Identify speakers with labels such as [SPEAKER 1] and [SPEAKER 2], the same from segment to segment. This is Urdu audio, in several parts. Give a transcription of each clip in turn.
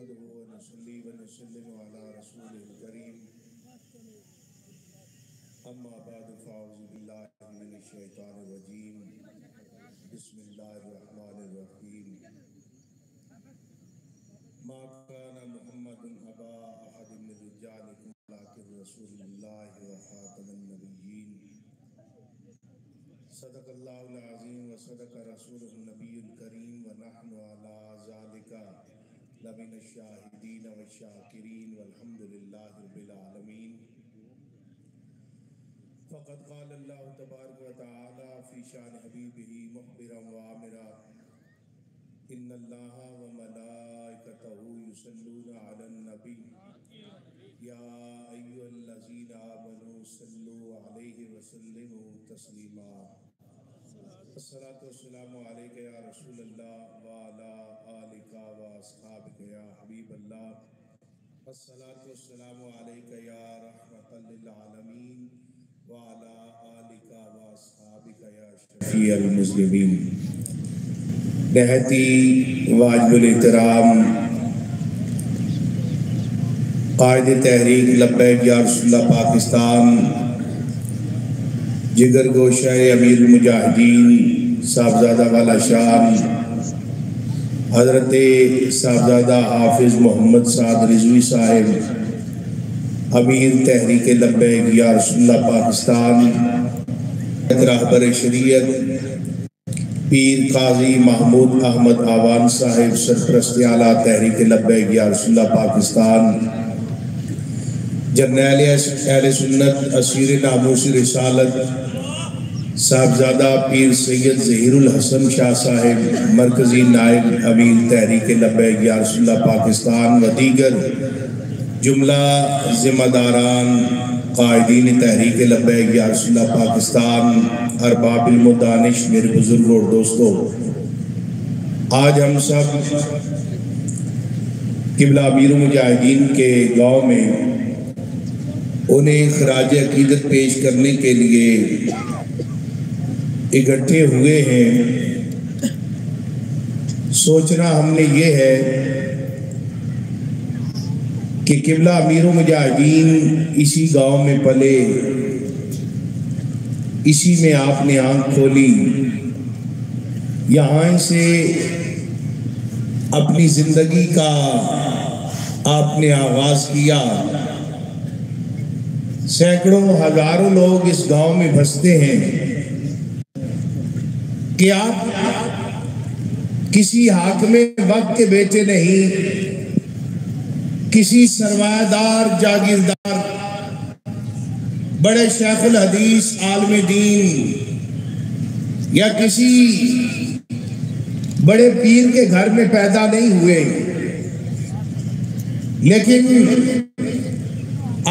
[SPEAKER 1] نحمده ونصلي ونسلم على رسوله الكريم أما بعد فأعوذ بالله من الشيطان الرجيم بسم الله الرحمن الرحيم ما كان محمد أبا أحد من رجالكم ولكن رسول الله وخاتم النبيين صدق الله العظيم وصدق رسوله النبي الكريم ونحن على ذلك لمن الشاهدين والشاكرين والحمد لله رب العالمين فقد قال الله تبارك وتعالى في شان حبيبه مخبرا وآمرا إن الله وملائكته يصلون على النبي يا أيها الذين آمنوا صلوا عليه وسلموا تسليما الصلاة والسلام عليك يا رسول الله وعلى آلك وأصحابك يا حبيب الله الصلاة والسلام عليك يا رحمة للعالمين وعلى آلك وأصحابك يا شفيع المسلمين نہایتی واجب الاحترام قائد تحریک لبیک یا رسول اللہ پاکستان جگر گوشہ امیر المجاہدین صاحبزادہ والا شان حضرت صاحبزادہ حافظ محمد سعد رضوی صاحب امیر تحریک لبیک یا رسول اللہ پاکستان رہبر شریعت پیر قاضی محمود احمد آوان صاحب سرپرست اعلیٰ تحریک لبیک یا رسول اللہ پاکستان جرنیل اہل سنت اسیر ناموس رسالت صاحبزادہ پیر سید ظہیر الحسن شاہ صاحب مرکزی نائب امیر تحریک لبیک یا رسول اللہ پاکستان و دیگر جملہ ذمہ داران قائدین تحریک لبیک یا رسول اللہ پاکستان ارباب علم و دانش میرے بزرگ اور دوستو، آج ہم سب قبلہ امیر المجاہدین کے گاؤں میں انہیں خراج عقیدت پیش کرنے کے لیے اکٹھے ہوئے ہیں۔ سوچنا ہم نے یہ ہے کہ قبلہ امیر المجاہدین اسی گاؤں میں پلے، اسی میں آپ نے آنکھ کھولی، یہاں سے اپنی زندگی کا آپ نے آغاز کیا۔ سینکڑوں ہزاروں لوگ اس گاؤں میں بستے ہیں کہ آپ کسی حاکم وقت کے بیٹے نہیں، کسی سرمایہ دار جاگیردار بڑے شیخ الحدیث عالم دین یا کسی بڑے پیر کے گھر میں پیدا نہیں ہوئے، لیکن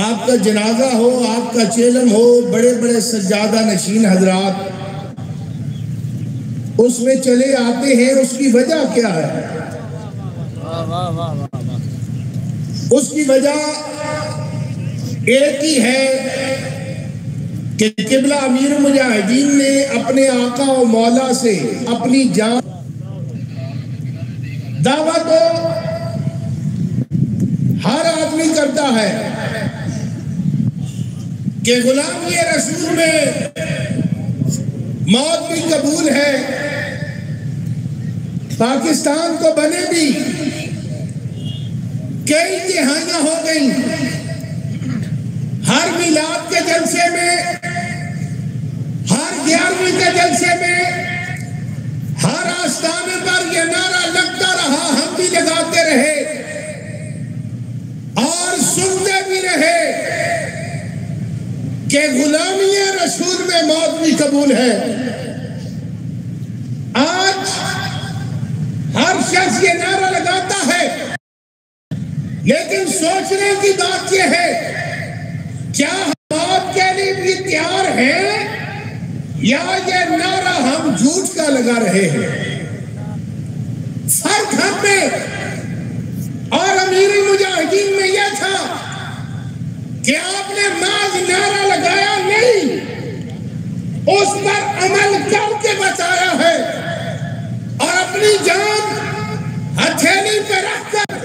[SPEAKER 1] آپ کا جنازہ ہو، آپ کا چیلم ہو، بڑے بڑے سجادہ نشین حضرات اس میں چلے آتے ہیں۔ اس کی وجہ کیا ہے؟ اس کی وجہ ایک ہی ہے کہ قبلہ امیر المجاہدین نے اپنے آقا و مولا سے اپنی جان دعویٰ تو ہر آدمی کرتا ہے کہ غلامی رسول میں موت بھی قبول ہے، پاکستان کو بنے بھی کئی دہائیاں ہو گئیں، ہر میلاد کے جلسے میں، ہر 11ویں کے جلسے میں، ہر آستانے پر یہ نعرہ لگتا رہا، ہم بھی لگاتے رہے اور سنتے بھی رہے کہ غلامی رسول میں موت بھی قبول ہے۔ آج ہر شخص یہ نعرہ لگاتا ہے، لیکن سوچنے کی بات یہ ہے کیا ہم موت کے لیے بھی تیار ہیں یا یہ نعرہ ہم جھوٹ کا لگا رہے ہیں؟ فرق ہم میں اور امیر المجاہدین میں یہ تھا کہ آپ نے محض نعرہ لگایا نہیں، اس پر عمل کر کے بتایا ہے اور اپنی جان ہتھیلی پہ رکھ کر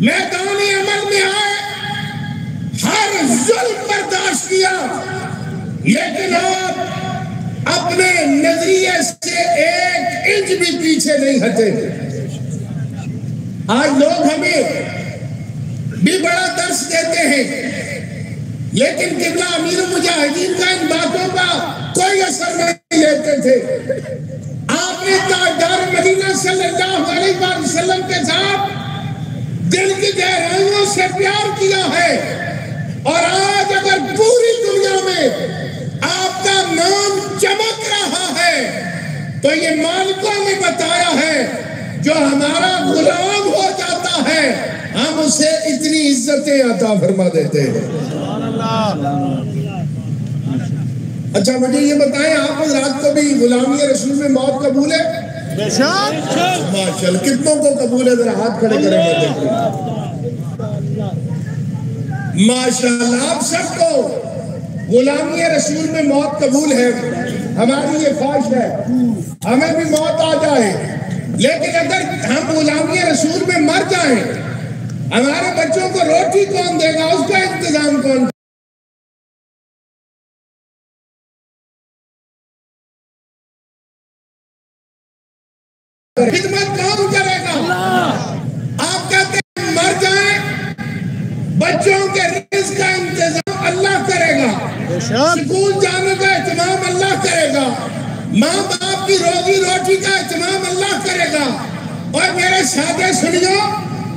[SPEAKER 1] میدان عمل میں آئے، ہر ظلم برداشت کیا، لیکن آپ اپنے نظریے سے ایک انچ بھی پیچھے نہیں ہٹے۔ آج لوگ ہمیں بھی بڑا درس دیتے ہیں، لیکن قبلہ امیر المجاہدین کا ان باتوں کا کوئی اثر نہیں لیتے تھے۔ آپ نے تاجدار مدینہ صلی اللہ علیہ وسلم کے ساتھ دل کی گہرائیوں سے پیار کیا ہے، اور آج اگر پوری دنیا میں آپ کا نام چمک رہا ہے تو یہ مالکوں نے بتایا ہے، جو ہمارا غلام ہو جاتا ہے ہم اسے اتنی عزتیں عطا فرما دیتے ہیں۔ اچھا مجھے یہ بتائیں، آپ حضرات کو بھی غلامی رسول میں موت قبول ہے؟ ماشاءاللہ، کتنوں کو قبول ہے؟ ذرا ہاتھ کھڑے کریں گے دیکھیں۔ ماشاءاللہ، آپ سب کو غلامی رسول میں موت قبول ہے۔ ہماری یہ خواہش ہے ہمیں بھی موت آ جائے، لیکن اگر ہم غلامی رسول میں مر جائیں، ہمارے بچوں کو روٹی کون دے گا؟ اس کا انتظام کون؟ خدمت کون کرے گا؟ آپ کہتے ہیں مر جائیں، بچوں کے رزق کا انتظام اللہ کرے گا، سکول جانے کا اہتمام اللہ کرے گا، ماں باپ کی روزی روٹی کا اہتمام اللہ کرے گا۔ اور میرے ساتھ سنیو،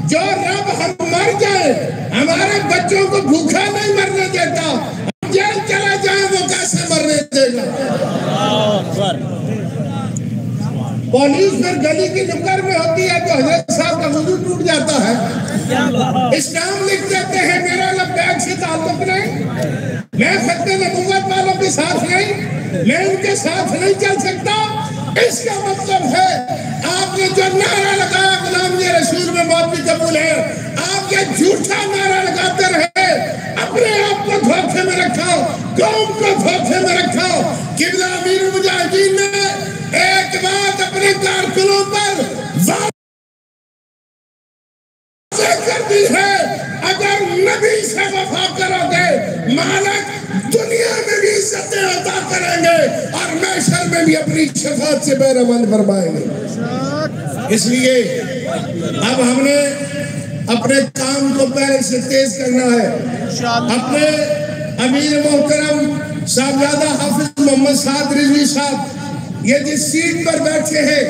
[SPEAKER 1] جو رب ہم مر جائے ہمارے بچوں کو بھوکا نہیں مرنے دیتا، ہم جیل چلا جائیں وہ کیسے مرنے دے گا؟ پولیس پھر گلی کی نکر میں ہوتی ہے تو حضرت صاحب کا وضو ٹوٹ جاتا ہے، اسلام لکھ دیتے ہیں میرا لبیک سے تعلق نہیں، میں ختم نبوت والوں کے ساتھ نہیں، میں ان کے ساتھ نہیں چل سکتا۔ اس کا مطلب ہے آپ نے جو نعرہ لگایا غلامی رسول میں موت بھی قبول ہے، آپ یہ جھوٹا نعرہ لگاتے رہے، اپنے آپ کو دھوکے میں رکھا، قوم کو دھوکے میں رکھا۔ قبلہ امیر المجاہدین نے ایک بات اپنے کارکنوں پر واضح کر دی ہے، اگر نبی سے وفا کرو گے مالک دنیا میں بھی عزتیں عطا کریں گے اور محشر میں بھی اپنی شفاعت سے بہرمند فرمائیں گے۔ اس لیے اب ہم نے اپنے کام کو پہلے سے تیز کرنا ہے۔ اپنے امیر محترم صاحبزادہ حافظ محمد سعد رضوی صاحب یہ جس سیٹ پر بیٹھے ہیں،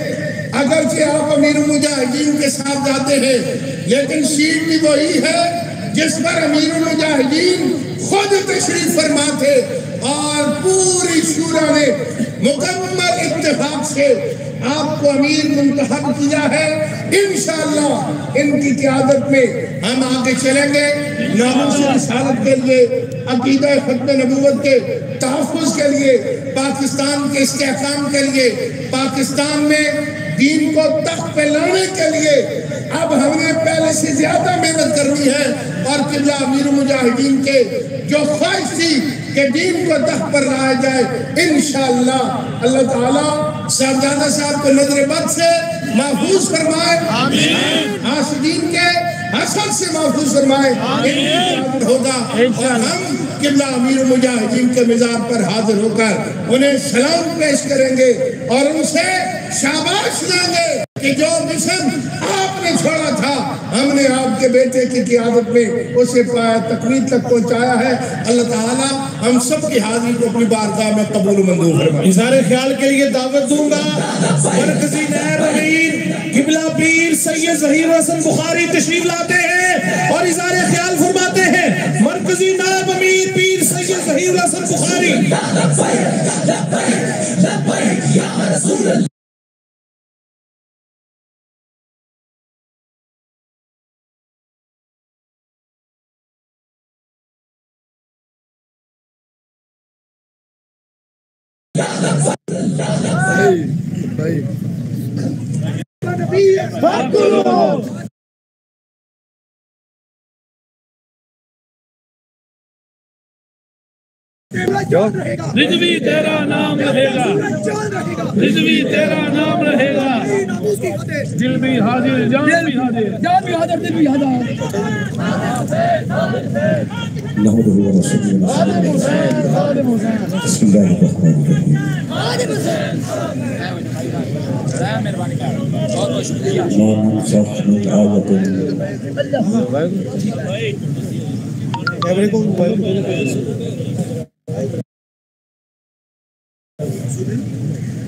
[SPEAKER 1] اگرچہ آپ امیر المجاہدین کے ساتھ جاتے ہیں، لیکن سیٹ بھی وہی ہے جس پر امیر المجاہدین خود تشریف فرما تھے، اور پوری شورا نے مکمل اتفاق سے آپ کو امیر منتخب کیا ہے۔ انشاءاللہ ان کی قیادت میں ہم آگے چلیں گے، ناموس رسالت کے لیے، عقیدہ ختم نبوت کے تحفظ کے لیے، پاکستان کے استحکام کے لیے، پاکستان میں دین کو تخت پہ لانے کے لیے اب ہم نے پہلے سے زیادہ محنت کرنی ہے۔ اور قبلہ امیر المجاہدین کے جو خواہش تھی کہ دین کو تخت پر لایا جائے، انشاءاللہ اللہ تعالیٰ صاحبزادہ صاحب کو نظر بد سے محفوظ فرمائے، حاسدین کے حسد سے محفوظ فرمائے، ہوگا اور ہم قبلہ امیر المجاہدین کے مزار پر حاضر ہو کر انہیں سلام پیش کریں گے اور ان سے شاباش دیں گے کہ جو مشن آپ نے چھوڑا تھا ہم نے آپ کے بیٹے کی قیادت میں اسے تکمیل تک پہنچایا ہے۔ اللہ تعالیٰ ہم سب کی حاضری کو اپنی بارگاہ میں قبول و منظور فرمائے۔ اظہار خیال کے لیے دعوت دوں گا مرکزی نائب امیر قبلہ پیر سید ظہیر حسن بخاری تشریف لاتے ہیں اور اظہار خیال فرماتے ہیں۔ مرکزی نائب امیر پیر سید ظہیر حسن بخاری۔
[SPEAKER 2] رضوی تیرا نام رہے گا، رضوی تیرا نام رہے گا، دل بھی حاضر جان بھی حاضر، جان بھی حاضر دل بھی حاضر۔
[SPEAKER 3] نحمدہ و نصلی علی بسم اللہ الرحمن الرحیم۔ نام صاحب من آیت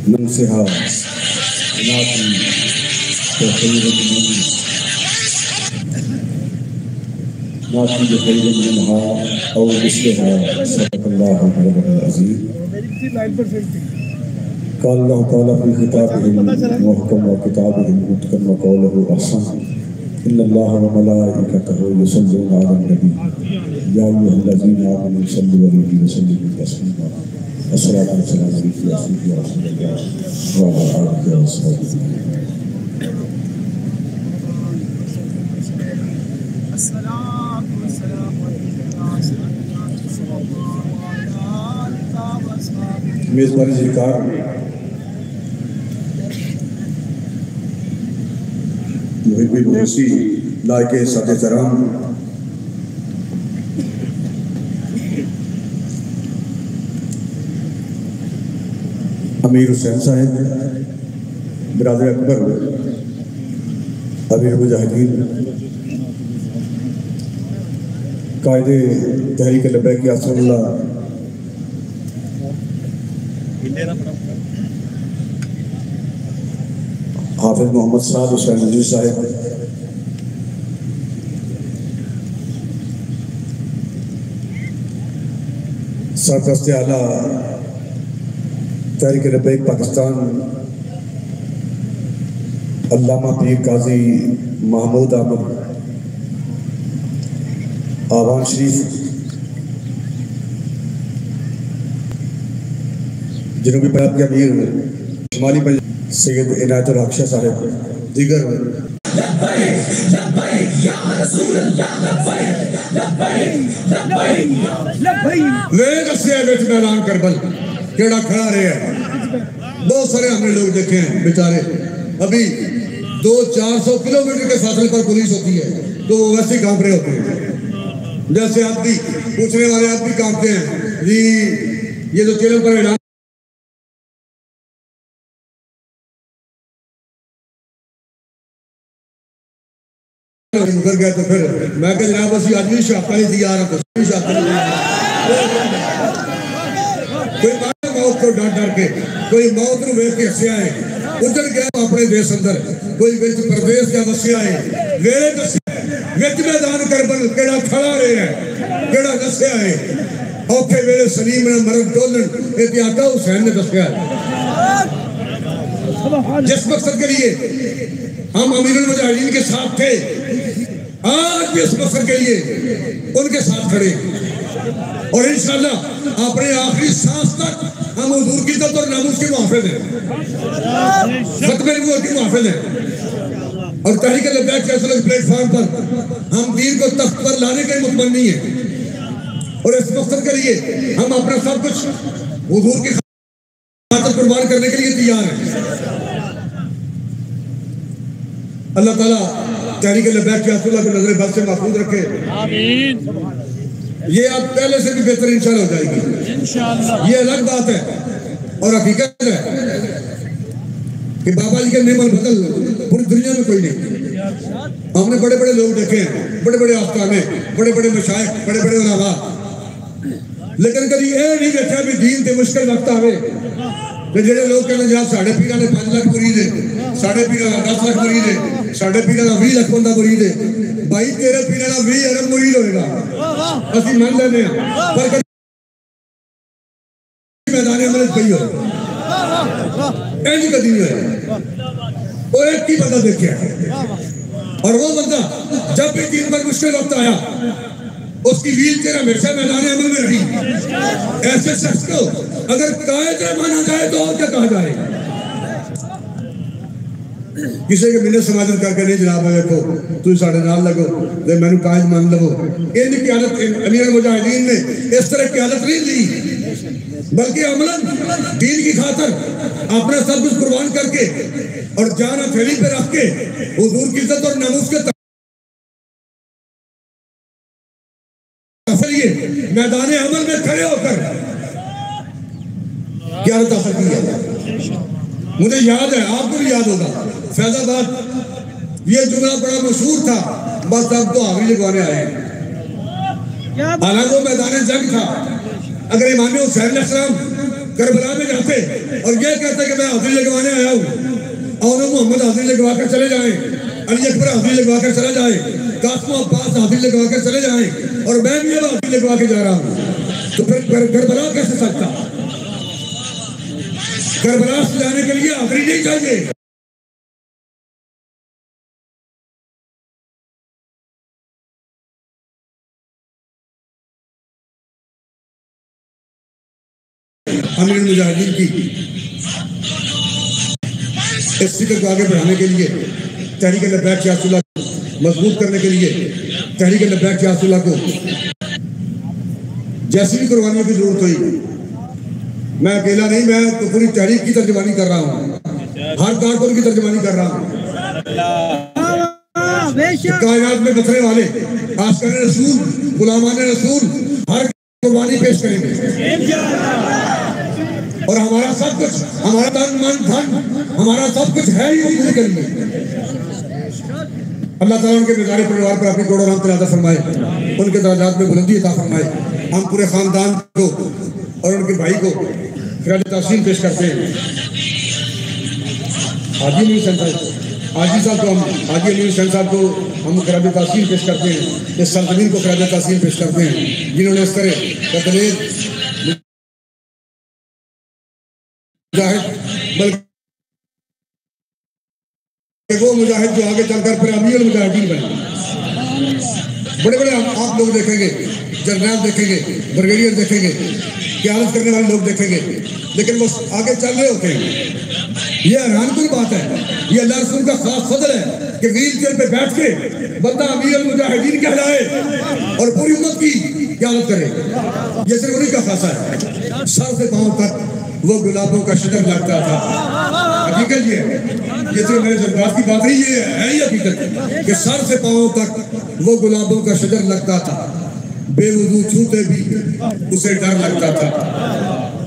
[SPEAKER 3] ننسها ناتی بخیر منها او مثلها صدق اللہ العظیم۔ قال اللہ تعالیٰ فی کتابہ المحکم و کتابہ المتقن و قولہ احسن ان اللہ و ملائکتہ یصلون علی النبی یا ایھا الذین آمنوا صلوا علیہ وسلموا تسلیما۔ الصلاۃ والسلام علیک یا سیدی یا رسول اللہ وعلی آلہ وصحبہ۔ میزبانی ذکر محب المحسی لائق صد احترام امیر حسین صاحب، برادر اکبر، امیر مجاہدین، قائد تحریک لبیک یاسر اللہ، حافظ محمد سعد حسین عزیز صاحب، سرپرست اعلیٰ تحریک لبیک پاکستان علامہ پیر قاضی محمود احمد آوان شریف، جنوبی پنجاب کے امیر شمالی پنجاب سید عنایت الحق شاہ صاحب، دیگر
[SPEAKER 4] لے دسیا بچ میدان کربل کیڑا کھڑا رہے ہیں۔ بہت سارے ہم نے لوگ دیکھے ہیں بیچارے، ابھی 200-400 کلومیٹر کے فاصلے پر پولیس ہوتی ہے تو ویسے ہی کانپ رہے ہوتے ہیں، جیسے آدمی پوچھنے والے آدمی کانپتے ہیں جی یہ جو چینل پر اعلان کر گئے تو پھر میں کہ جناب اسی آدمی شاپا نہیں دیا رہا تو شاپا نہیں دیا کوئی موت کو ڈر ڈر کے، کوئی موت نو ویکھ کے ہسیا ہے، اجڑ گیا اپنے دیس اندر، کوئی وچ پردیس کا وسیا ہے، ویلے دسیا وچ میدان کربل کیڑا کھڑا رہے ہے، کیڑا دسیا ہے، اوکھے ویلے سلیم نے مرد ڈولن یہ آقا حسین نے دسیا ہے۔ جس مقصد کے لیے ہم امیر المجاہدین کے ساتھ تھے، آج بھی اس مقصد کے لیے ان کے ساتھ کھڑے، اور انشاءاللہ اپنے آخری سانس تک ہم حضور کی عزت اور ناموس کے محافظ ہیں، ختم نبوت کے محافظ ہیں، اور تحریک لبیک کے اصل پلیٹ فارم پر ہم دین کو تخت پر لانے کے متمنی ہیں، اور اس مقصد کے لیے ہم اپنا سب کچھ حضور کی خاطر قربان کرنے کے لیے تیار ہیں۔ اللہ تعالیٰ تحریک لبیک کے اصل کو نظر بد سے محفوظ رکھے،
[SPEAKER 2] آمین۔
[SPEAKER 4] یہ اب پہلے سے بھی بہتر انشاءاللہ ہو جائے گی، یہ الگ بات ہے اور حقیقت ہے کہ بابا جی کے نعم البدل پوری دنیا میں کوئی نہیں۔ ہم نے بڑے بڑے لوگ دیکھے ہیں، بڑے بڑے آستانے، بڑے بڑے مشائخ، بڑے بڑے علماء، لیکن کبھی یہ نہیں دیکھا بھی دین تے مشکل وقت آوے کہ جڑے لوگ کہنے جہاں ساڑھے پیرہ نے 5 لاکھ مرید ہے، ساڑھے پیرہ نے 10 لاکھ مرید ہے، ساڑھے پیرہ نے 20 لاکھ بندہ مرید ہے، بھائی تیرے پیرہ نے 20 ارب مرید ہوئے گا، اسی مان لینے ہیں، پر کبھی میدان عمل کئی ہوئے اینج کدی نہیں ہوئے، وہ ایک کی بندہ دیکھے ہیں، اور وہ بندہ جب بھی دین پر مشکل وقت آیا اس کی ویل چیئر ہمیشہ میدان عمل میں رہی۔ ایسے شخص کو اگر قائد مانا جائے تو اور کیا کہا جائے؟ کسی کے منت سماجت کر کے نہیں جناب دیکھو تو ساڑھے نال لگو دے میں نے قائد مان لگو، ان قیادت امیر المجاہدین نے اس طرح قیادت نہیں لی، بلکہ عملاً دین کی خاطر اپنا سب کچھ قربان کر کے اور جان ہتھیلی پہ رکھ کے حضور کی عزت اور ناموس کے لیے میدان عمل میں کھڑے ہو کر کیا حاصل کیا. مجھے یاد ہے، آپ کو بھی یاد ہوگا، فیض آباد یہ جملہ بڑا مشہور تھا، بس اب تو آخری لگوانے آئے ہیں. حالانکہ وہ میدان جنگ تھا. اگر امام حسین علیہ السلام کربلا میں جاتے اور یہ کہتے کہ میں حاضری لگوانے آیا ہوں، اور محمد حاضری لگوا کر چلے جائیں، علی اکبر حاضری لگوا کر چلے جائیں، قاسم و عباس حاضری لگوا کر چلے جائیں، اور میں بھی حاضری لگوا کے جا رہا ہوں، تو پھر کربلا کیسے سکتا؟ کربلا سے جانے کے لیے حاضری نہیں چاہیے. امیر المجاہدین کی اس فکر کو آگے بڑھانے کے لیے، تحریک لبیک یا رسول اللہ کو مضبوط کرنے کے لیے، تحریک لبیک یا رسول اللہ کو جیسی بھی قربانیوں کی ضرورت ہوئی، میں اکیلا نہیں، میں تو پوری تحریک کی ترجمانی کر رہا ہوں، ہر کارکن کی ترجمانی کر رہا ہوں. کائنات میں بسنے والے عاشقان رسول، غلامان رسول ہر قربانی پیش کریں گے، اور ہمارا سب کچھ، ہمارا تن من دھن، ہمارا سب کچھ ہے ہی پوری کریں گے. اللہ تعالیٰ ان کے بیزار پریوار پر اپنی کوڑ و رحمت عطا فرمائے، ان کے درجات میں بلندی عطا فرمائے. ہم پورے خاندان کو اور ان کے بھائی کو خراج تحسین پیش کرتے ہیں. حاجی علی حسین صاحب، حاجی صاحب کو ہم، حاجی علی حسین صاحب کو ہم خراج تحسین پیش کرتے ہیں، اس سرزمین کو خراج تحسین پیش کرتے ہیں جنہوں نے اس طرح تدریج بلکہ وہ مجاہد جو آگے چل کر پھر امیر المجاہدین بنے. بڑے بڑے آپ لوگ دیکھیں گے، جنرل دیکھیں گے، بریگیڈیئر دیکھیں گے، قیادت کرنے والے لوگ دیکھیں گے، لیکن وہ آگے چل رہے ہوتے ہیں. یہ حیران کوئی بات ہے، یہ اللہ رسول کا خاص فضل ہے کہ ویل چیئر پہ بیٹھ کے بندہ امیر المجاہدین کہلائے اور پوری امت کی قیادت کرے. یہ صرف انہی کا خاصہ ہے. سر سے پاؤں تک وہ گلابوں کا شجر لگتا تھا. حقیقت یہ ہے، یہ صرف میرے جذبات کی بات نہیں، یہ ہے ہی حقیقت کہ سر سے پاؤں تک وہ گلابوں کا شجر لگتا تھا، بے وضو چھوتے بھی اسے ڈر لگتا تھا.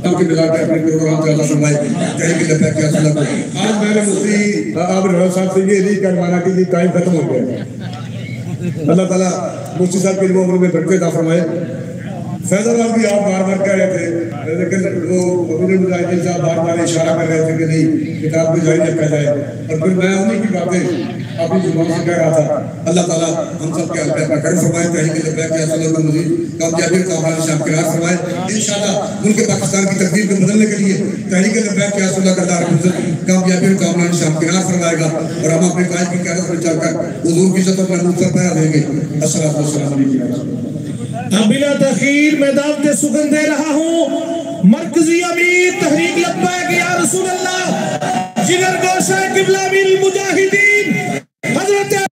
[SPEAKER 4] کیونکہ ملا کے اپنے پروگرام کا اللہ فرمائے تحریک لبیک یا رسول اللہ کو. آج میں نے مفتی عابد رحمان صاحب سے یہ نہیں کروانا کہ یہ ٹائم ختم ہو گیا. اللہ تعالیٰ مفتی صاحب کے لیے عمر میں برکت عطا فرمائے. فیض آباد بھی آپ بار بار کہہ رہے تھے، لیکن وہ امیر المجاہدین صاحب بار بار اشارہ کر رہے تھے کہ نہیں کتاب کو جاری رکھا جائے، اور پھر میں انہیں کی باتیں اپنی زبان سے کہہ رہا تھا. اللہ تعالیٰ ہم سب کے حلقہ کرم فرمائے، تحریک لبیک یا رسول اللہ کو مزید کامیابی کا حوالہ شام قرار فرمائے. انشاءاللہ ملک پاکستان کی تقدیر کو بدلنے کے لیے تحریک لبیک یا رسول اللہ کا دار حفظ کامیابی کا حوالہ شام قرار فرمائے گا، اور ہم اپنے قائد کی قیادت میں چل کر حضور کی عزت اور ناموس پر پہرا دیں گے. السلام علیکم.
[SPEAKER 5] اب بلا تاخیر میں دعوت سخن دے رہا ہوں مرکزی امیر تحریک لبیک یا رسول اللہ جگر گوشہ قبلہ امیر المجاہدین حضرت
[SPEAKER 6] یا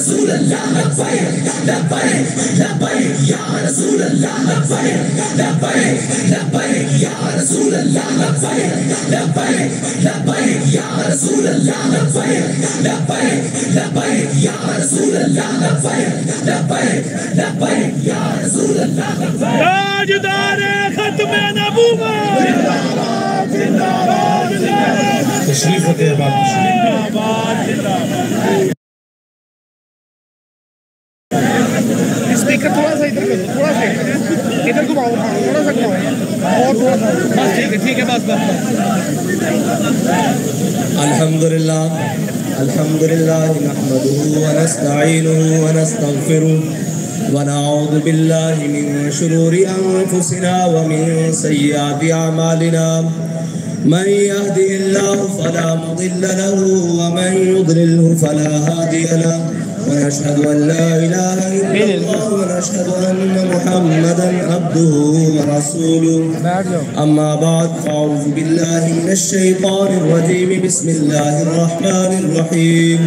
[SPEAKER 6] رسول اللہ لبیک لبیک لبیک یا رسول اللہ لبیک لبیک لبیک یا رسول اللہ لبیک لبیک لبیک یا رسول اللہ لبیک لبیک لبیک یا رسول اللہ لبیک لبیک لبیک یا رسول اللہ لبیک
[SPEAKER 2] تاجدار ختم نبوت زندہ باد
[SPEAKER 5] تشریف ہوتے ہیں باقی
[SPEAKER 2] اسپیکر تھوڑا سا ادھر کرو تھوڑا سا ادھر گھماؤ تھوڑا سا گھماؤ اور تھوڑا سا بس ٹھیک ہے بس
[SPEAKER 6] الحمدللہ الحمدللہ نحمده ونستعینه ونستغفره ونعوذ باللہ من شرور انفسنا ومن سیئات اعمالنا من يهده الله فلا مضل له ومن يضلله فلا هادي له ونشهد أن لا إله إلا الله ونشهد أن محمدا عبده ورسوله أما بعد فأعوذ بالله من الشيطان الرجيم بسم الله الرحمن الرحيم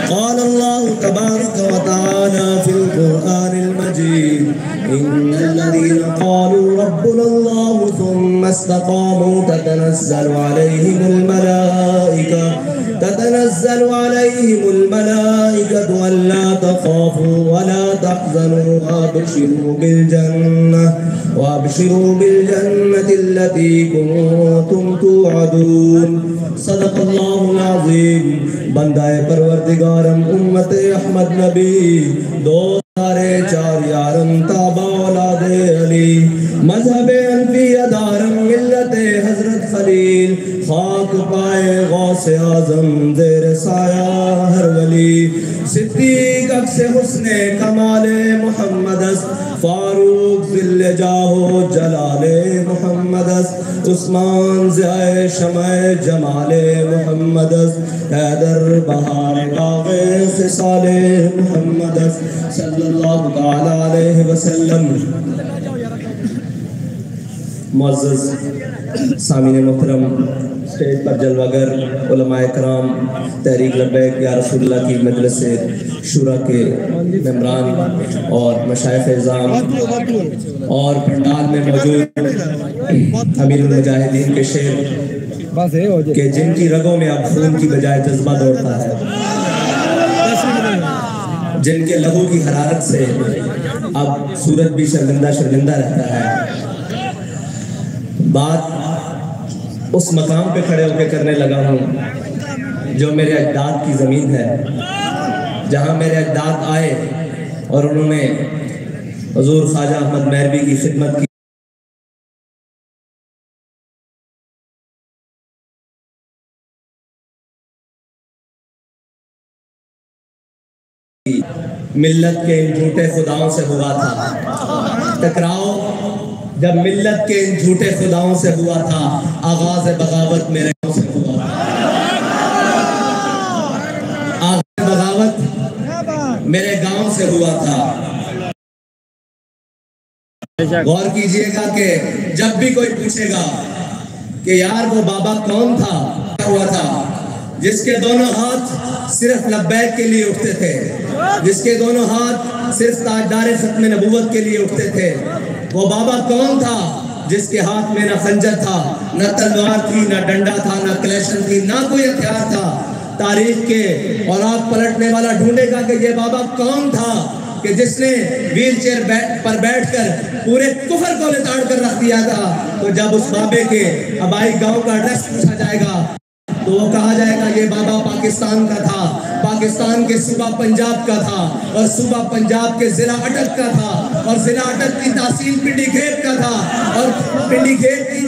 [SPEAKER 6] قال الله تبارك وتعالى في القرآن المجيد إن الذين قالوا ربنا الله ثم استقاموا تتنزل عليهم الملائكة ألا تخافوا ولا تحزنوا وابشروا بالجنة التي كنتم توعدون صدق اللہ العظیم بندہ پروردگارم امت احمد نبی دو سارے چار یارم تابع اولاد علی مذہب انبیاء دارم ملت حضرت خلیل خاک پائے غوث اعظم زیر سایہ ہر ولی صدیق اکس حسن کمال محمد فاروق ذل جاہ جلال محمد عثمان ضیاء شمع جمال محمد حیدر بہار باغ خصال محمد صلی اللہ تعالی علیہ وسلم معزز سامعین محترم اسٹیج پر جلوگر علماء کرام تحریک لبیک یا رسول اللہ کی مجلس شورا کے ممبران اور مشائخ اعظام اور پنڈال میں موجود امیر المجاہدین کے شیر کہ جن کی رگوں میں اب خون کی بجائے جذبہ دوڑتا ہے، جن کے لہو کی حرارت سے اب سورج بھی شرمندہ رہتا ہے، بات اس مقام پہ کھڑے ہو کے کرنے لگا ہوں جو میرے اجداد کی زمین ہے، جہاں میرے اجداد آئے اور انہوں نے حضور خواجہ احمد مہروی کی خدمت کی، ملت کے ان جھوٹے خداؤں سے ہوا تھا ٹکراؤ، جب ملت کے ان جھوٹے خداؤں سے ہوا تھا، آغاز بغاوت میرے گاؤں سے ہوا تھا، آغاز بغاوت میرے گاؤں سے ہوا تھا۔ غور کیجئے گا کہ جب بھی کوئی پوچھے گا کہ یار وہ بابا کون تھا، کیا ہوا تھا، جس کے دونوں ہاتھ صرف لبیک کے لیے اٹھتے تھے، جس کے دونوں ہاتھ صرف تاجدار ختم نبوت کے لیے اٹھتے تھے، وہ بابا کون تھا جس کے ہاتھ میں نہ خنجر تھا، نہ تلوار تھی، نہ ڈنڈا تھا، نہ کلیشن تھی، نہ کوئی ہتھیار تھا۔ تاریخ کے اور آگ پلٹنے والا ڈھونڈے گا کہ یہ بابا کون تھا کہ جس نے ویل چیئر پر بیٹھ کر پورے کفر کو لتاڑ کر رکھ دیا تھا۔ تو جب اس بابے کے آبائی گاؤں کا ایڈریس پوچھا جائے گا تو وہ کہا جائے گا یہ بابا پاکستان کا تھا، پاکستان کے صوبہ پنجاب کا تھا، اور صوبہ پنجاب کے ضلع اٹک کا تھا، اور ضلع اٹک کی تحصیل پنڈی گھیٹ کا تھا، اور پنڈی گھیٹ کی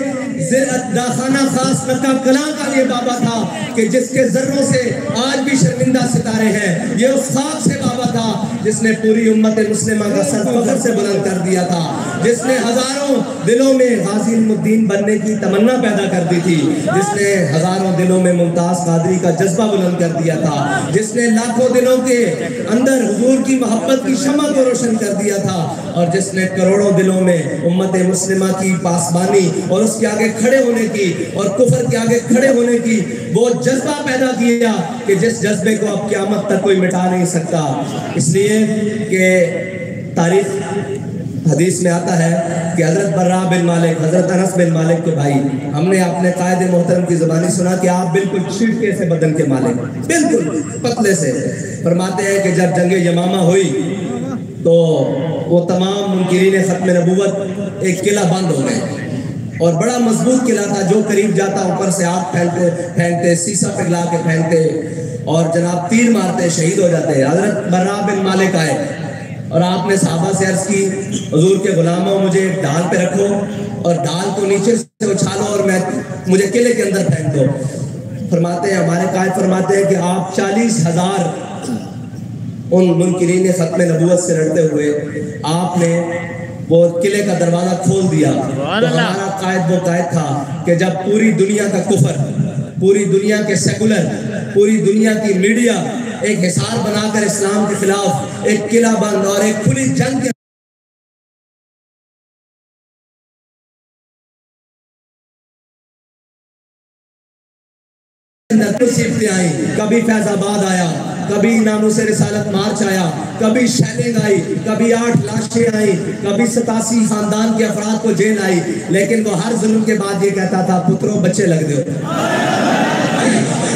[SPEAKER 6] داخانہ خاص مکہ کلاں کا یہ بابا تھا کہ جس کے ذروں سے آج بھی شرمندہ ستارے ہیں۔ یہ اس خاک سے بابا تھا جس نے پوری امت مسلمہ کا سر فخر سے بلند کر دیا تھا، جس نے ہزاروں دلوں میں غازی علم الدین بننے کی تمنا پیدا کر دی تھی، جس نے ہزاروں دلوں میں ممتاز قادری کا جذبہ بلند کر دیا تھا، جس نے لاکھوں دلوں کے اندر حضور کی محبت کی شمع کو روشن کر دیا تھا، اور جس نے کروڑوں دلوں میں امت مسلمہ کی پاسبانی اور اس کے آگے کھڑے ہونے کی اور کفر کے آگے کھڑے ہونے کی وہ جذبہ پیدا کیا کہ جس جذبے کو اب قیامت تک کوئی مٹا نہیں سکتا۔ اس لیے کہ تاریخ حدیث میں آتا ہے کہ حضرت برا بن مالک، حضرت انس بن مالک کے بھائی، ہم نے اپنے قائد محترم کی زبانی سنا کہ آپ بالکل چھڑکے سے بدن کے مالک، بالکل پتلے سے. فرماتے ہیں کہ جب جنگ یمامہ ہوئی تو وہ تمام منکرین ختم نبوت ایک قلعہ بند ہو گئے، اور بڑا مضبوط قلعہ تھا، جو قریب جاتا اوپر سے آگ پھینکتے، سیسا پگھلا کے پھینکتے اور جناب تیر مارتے، شہید ہو جاتے. حضرت برا بن مالک آئے اور آپ نے صحابہ سے عرض کی حضور کے غلاموں مجھے ایک ڈال پہ رکھو اور ڈال کو نیچے سے اچھالو اور مجھے قلعے کے اندر پھینک دو. فرماتے ہیں ہمارے قائد فرماتے ہیں کہ آپ 40,000 ان منکرین ختم نبوت سے لڑتے ہوئے آپ نے وہ قلعے کا دروازہ کھول دیا. تو ہمارا قائد وہ قائد تھا کہ جب پوری دنیا کا کفر، پوری دنیا کے سیکولر، پوری دنیا کی میڈیا ایک حصار بنا کر اسلام کے خلاف ایک قلعہ بند اور ایک کھلی جنگ کے مصیبتیں آئیں، کبھی فیض آباد آیا، کبھی ناموس رسالت مارچ آیا، کبھی شیلنگ آئی، کبھی 8 لاشیں آئیں، کبھی 87 خاندان کے افراد کو جیل آئی، لیکن وہ ہر ظلم کے بعد یہ کہتا تھا پتروں بچے لگ دو.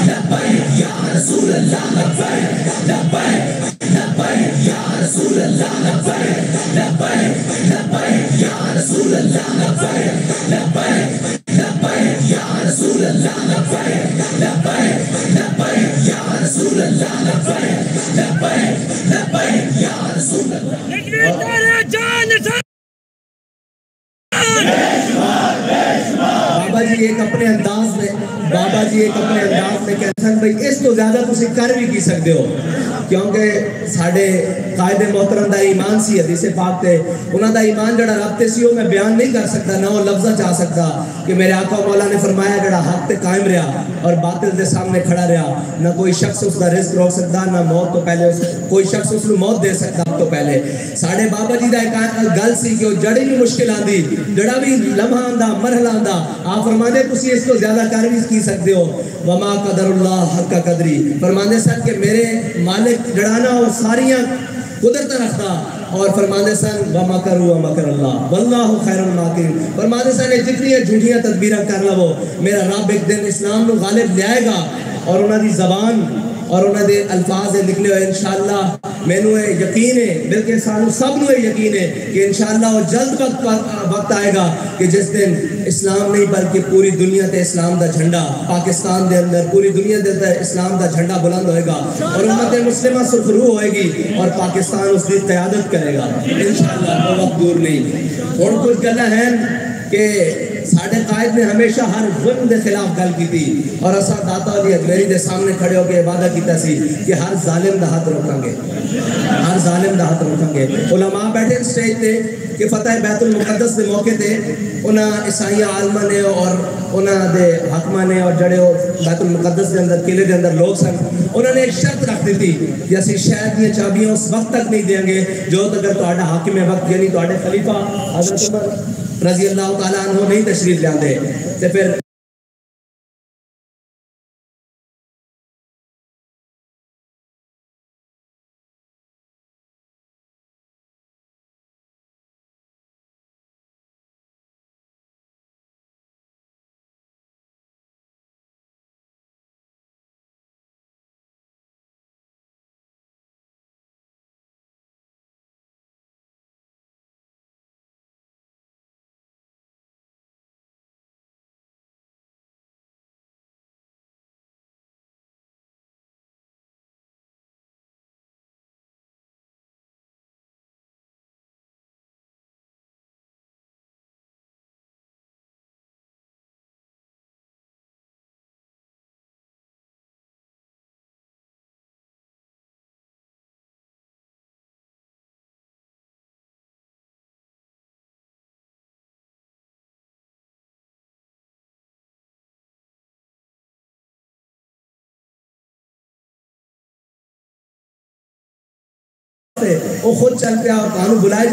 [SPEAKER 6] لبیک یا رسول اللہ لبیک، لبیک لبیک یا رسول اللہ لبیک، لبیک لبیک یا رسول اللہ لبیک، لبیک لبیک یا رسول اللہ لبیک، لبیک لبیک یا رسول اللہ لبیک، لبیک لبیک یا رسول اللہ. بابا جی ایک اپنے انداز میں کہتے ہیں بھائی اس تو زیادہ تسی کر بھی کی سکتے ہو، کیونکہ ساڑھے قائد محترم دا ایمان سی، حدیث پاک تے انہاں دا ایمان جڑا رب تے سی وہ میں بیان نہیں کر سکتا، نہ وہ لفظہ چاہ سکتا کہ میرے آقا مولا نے فرمایا جڑا حق تے قائم رہا اور باطل دے سامنے کھڑا رہا، نہ کوئی شخص اس دا رزق روک سکتا، نہ موت تو پہلے کوئی شخص اس کو موت دے سکتا تو پہلے. ساڑھے بابا جی دا ایک گل سی کہ وہ جڑی بھی مشکل آندی، جڑا بھی لمحہ آندا، مرحلہ آندا، آپ فرمانے تسی اس کو زیادہ کر بھی کی سکتے ہو. وما قدر اللہ حق قدری، فرمانے سن کہ میرے مالک جڑانا وہ ساریاں قدرت رکھتا، اور فرمانے سن وَمَكَرُوا وَمَكَرَ اللَّهُ وَاللَّهُ خَيْرُ الْمَاكِرِينَ. فرمانے سن جتنی جھوٹیاں تدبیریں کر لو میرا رب ایک دن اسلام کو غالب لے آئے گا، اور انہاں دی زبان اور انہاں دے الفاظ نکلے ہوئے انشاءاللہ مینوں یقین ہے، بلکہ سانو سب نو یقین ہے کہ انشاءاللہ وہ جلد وقت آئے گا کہ جس دن اسلام نہیں بلکہ پوری دنیا تے اسلام دا جھنڈا، پاکستان دے اندر پوری دنیا دے اندر اسلام دا جھنڈا بلند ہوئے گا، اور امت مسلمہ سرخرو ہوئے گی، اور پاکستان اس کی قیادت کرے گا انشاءاللہ. وہ وقت دور نہیں. اور کچھ گلاں ہیں کہ ساڑھے قائد نے ہمیشہ ہر ظلم دے خلاف گل کی تھی، اور اسا داتا علی اجمیری دے سامنے کھڑے ہو کے وعدہ کیتا سی کہ ہر ظالم دا ہاتھ روکاں گے، ہر ظالم دا ہاتھ روکاں گے. علماء بیٹھے سٹیج تے کہ فتح بیت المقدس دے موقع تے انہاں عیسائی عالمہ نے اور انہاں دے حکمہ نے اور جڑے بیت المقدس دے اندر قلعے دے اندر لوگ سن، انہوں نے ایک شرط رکھ دی تھی کہ اسی شہر کی چابیاں اس وقت تک نہیں دیں گے جو اگر تہاڈا حاکم وقت یعنی تہاڈے خلیفہ حضرت عمر رضی اللہ تعالیٰ عنہ نہیں تشریف لاندے. تے پھر وہ خود چل پیا اور کانو بلائے